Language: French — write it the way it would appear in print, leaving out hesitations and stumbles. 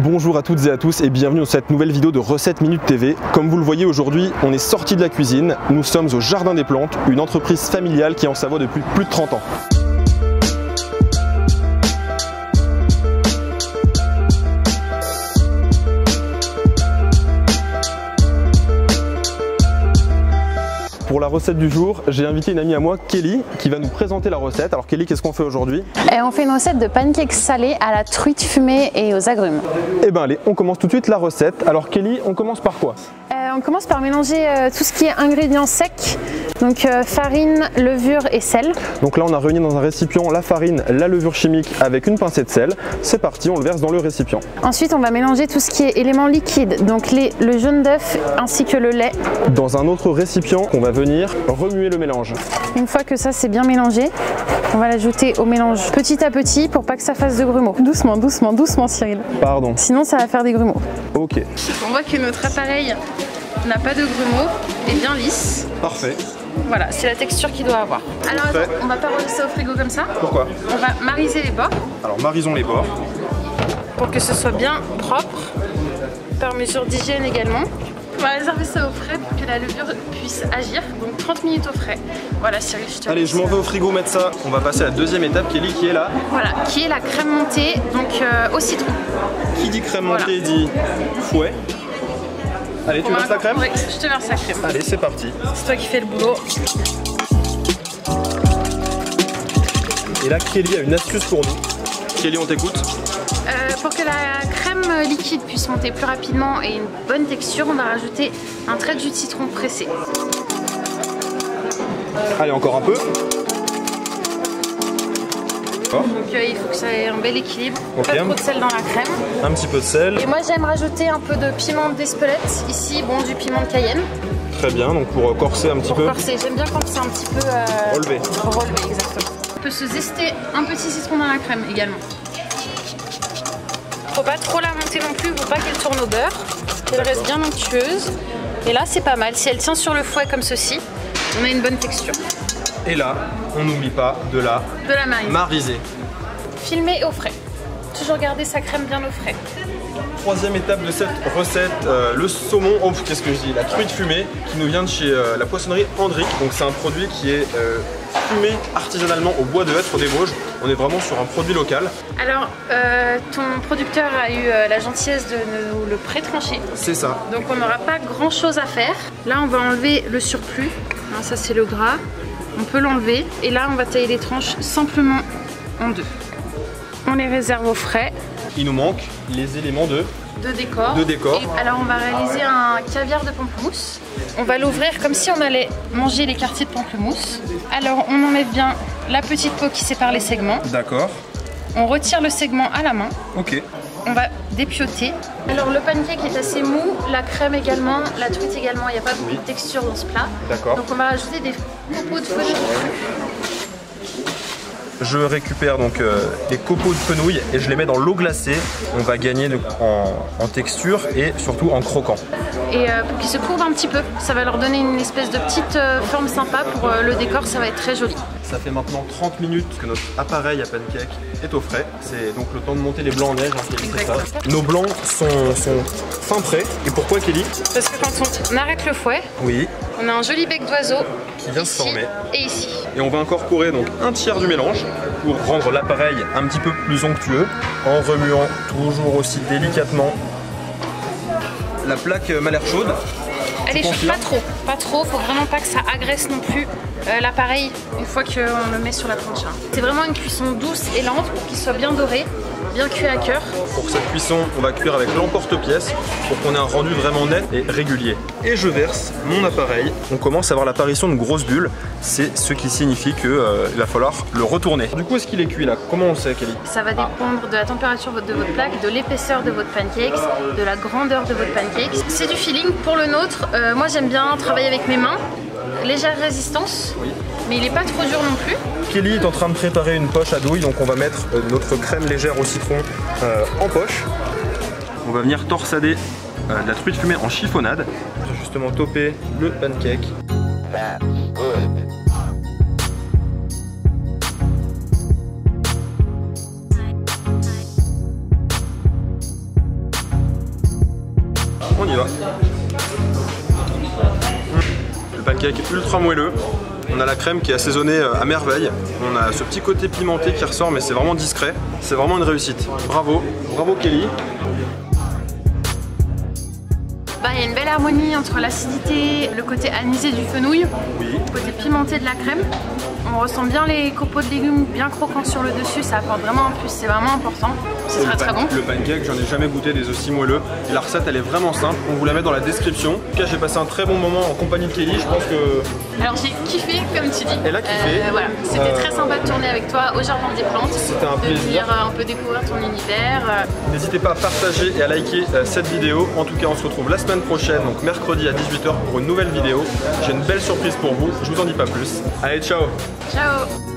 Bonjour à toutes et à tous et bienvenue dans cette nouvelle vidéo de Recettes Minute TV. Comme vous le voyez aujourd'hui, on est sorti de la cuisine, nous sommes au Jardin des Plantes, une entreprise familiale qui est en Savoie depuis plus de 30 ans. Pour la recette du jour, j'ai invité une amie à moi, Kelly, qui va nous présenter la recette. Alors Kelly, qu'est-ce qu'on fait aujourd'hui? On fait une recette de pancakes salés à la truite fumée et aux agrumes. Eh ben allez, on commence tout de suite la recette. Alors Kelly, on commence par quoi? On commence par mélanger tout ce qui est ingrédients secs, donc farine, levure et sel. Donc là on a réuni dans un récipient la farine, la levure chimique avec une pincée de sel. C'est parti, on le verse dans le récipient. Ensuite on va mélanger tout ce qui est éléments liquides, donc le jaune d'œuf ainsi que le lait. Dans un autre récipient, on va venir remuer le mélange. Une fois que ça c'est bien mélangé, on va l'ajouter au mélange petit à petit pour pas que ça fasse de grumeaux. Doucement, doucement, doucement Cyril. Pardon. Sinon ça va faire des grumeaux. Ok. On voit que notre appareil n'a pas de grumeaux, est bien lisse. Parfait. Voilà, c'est la texture qu'il doit avoir. Alors attends, on va pas remettre ça au frigo comme ça. Pourquoi? On va mariser les bords. Alors marisons les bords. Pour que ce soit bien propre, par mesure d'hygiène également. On va réserver ça au frais pour que la levure puisse agir, donc 30 minutes au frais. Voilà Cyril, je te Allez, je m'en vais au frigo mettre ça. On va passer à la deuxième étape, Kelly, qui est là. Voilà, qui est la crème montée, donc au citron. Qui dit crème montée dit fouet. Allez, tu verses la crème? Oui, je te verse la crème. Allez, c'est parti. C'est toi qui fais le boulot. Et là, Kelly a une astuce pour nous. Kelly, on t'écoute. Pour que la crème liquide puisse monter plus rapidement et une bonne texture, on va rajouter un trait de jus de citron pressé. Allez, encore un peu. Donc il faut que ça ait un bel équilibre. Okay. Pas trop de sel dans la crème. Un petit peu de sel. Et moi j'aime rajouter un peu de piment d'Espelette. Ici, bon, du piment de Cayenne. Très bien, donc pour corser un petit peu. Corser, j'aime bien quand c'est un petit peu relevé. Relevé, exactement. On peut se zester un petit citron dans la crème également. Faut pas trop la monter non plus, faut pas qu'elle tourne au beurre. Qu'elle reste bien onctueuse. Et là c'est pas mal. Si elle tient sur le fouet comme ceci, on a une bonne texture. Et là, on n'oublie pas de la mariser. Filmer au frais. Toujours garder sa crème bien au frais. Troisième étape de cette recette, le saumon, oh qu'est-ce que je dis, la truite fumée qui nous vient de chez la poissonnerie Andric. Donc c'est un produit qui est fumé artisanalement au bois de hêtre des Vosges. On est vraiment sur un produit local. Alors ton producteur a eu la gentillesse de nous le pré-trancher. C'est ça. Donc on n'aura pas grand chose à faire. Là on va enlever le surplus, hein, ça c'est le gras. On peut l'enlever et là on va tailler les tranches simplement en deux. On les réserve au frais. Il nous manque les éléments de décor. Et alors on va réaliser un caviar de pamplemousse. On va l'ouvrir comme si on allait manger les quartiers de pamplemousse. Alors on enlève bien la petite peau qui sépare les segments. D'accord. On retire le segment à la main. Ok. On va dépioter. Alors le pancake est assez mou, la crème également, la truite également, il n'y a pas beaucoup de texture dans ce plat. D'accord. Donc on va rajouter des copeaux de fenouil. Je récupère donc les copeaux de fenouil et je les mets dans l'eau glacée. On va gagner en texture et surtout en croquant. Et pour qu'ils se courbent un petit peu, ça va leur donner une espèce de petite forme sympa pour le décor, ça va être très joli. Ça fait maintenant 30 minutes que notre appareil à pancake est au frais. C'est donc le temps de monter les blancs en neige, hein, c'est ça. Nos blancs sont fin prêts. Et pourquoi Kelly? Parce que quand on arrête le fouet, oui, on a un joli bec d'oiseau qui vient se former. Et ici. Et on va incorporer donc un tiers du mélange pour rendre l'appareil un petit peu plus onctueux en remuant toujours aussi délicatement. La plaque m'a l'air chaude. Elle est chaude, pas trop, faut vraiment pas que ça agresse non plus l'appareil une fois qu'on le met sur la plancha. C'est vraiment une cuisson douce et lente pour qu'il soit bien doré, bien cuit à cœur. Pour cette cuisson, on va cuire avec l'emporte-pièce pour qu'on ait un rendu vraiment net et régulier. Et je verse mon appareil. On commence à avoir l'apparition de grosses bulles. C'est ce qui signifie qu'il va falloir le retourner. Du coup, est-ce qu'il est cuit là? Comment on sait, Kelly? Ça va dépendre de la température de votre plaque, de l'épaisseur de votre pancakes, de la grandeur de votre pancakes. C'est du feeling. Pour le nôtre, moi j'aime bien travailler avec mes mains. Légère résistance, oui, mais il n'est pas trop dur non plus. Kelly est en train de préparer une poche à douille, donc on va mettre notre crème légère au citron en poche. On va venir torsader de la truite fumée en chiffonnade, pour justement toper le pancake. On y va. Le pancake est ultra moelleux. On a la crème qui est assaisonnée à merveille. On a ce petit côté pimenté qui ressort, mais c'est vraiment discret. C'est vraiment une réussite. Bravo, bravo Kelly. Il y a une belle harmonie entre l'acidité, le côté anisé du fenouil, le côté pimenté de la crème. On ressent bien les copeaux de légumes bien croquants sur le dessus, ça apporte vraiment un plus, c'est vraiment important. C'est très bon. Le pancake, j'en ai jamais goûté des aussi moelleux. Et la recette, elle est vraiment simple. On vous la met dans la description. En tout cas, j'ai passé un très bon moment en compagnie de Kelly. Je pense que. Alors j'ai kiffé, comme tu dis. Elle a kiffé. Voilà, c'était très sympa de tourner avec toi au Jardin des Plantes. C'était un plaisir. De venir un peu découvrir ton univers. N'hésitez pas à partager et à liker cette vidéo. En tout cas, on se retrouve la semaine prochaine, donc mercredi à 18h pour une nouvelle vidéo. J'ai une belle surprise pour vous. Je vous en dis pas plus. Allez, ciao. Ciao.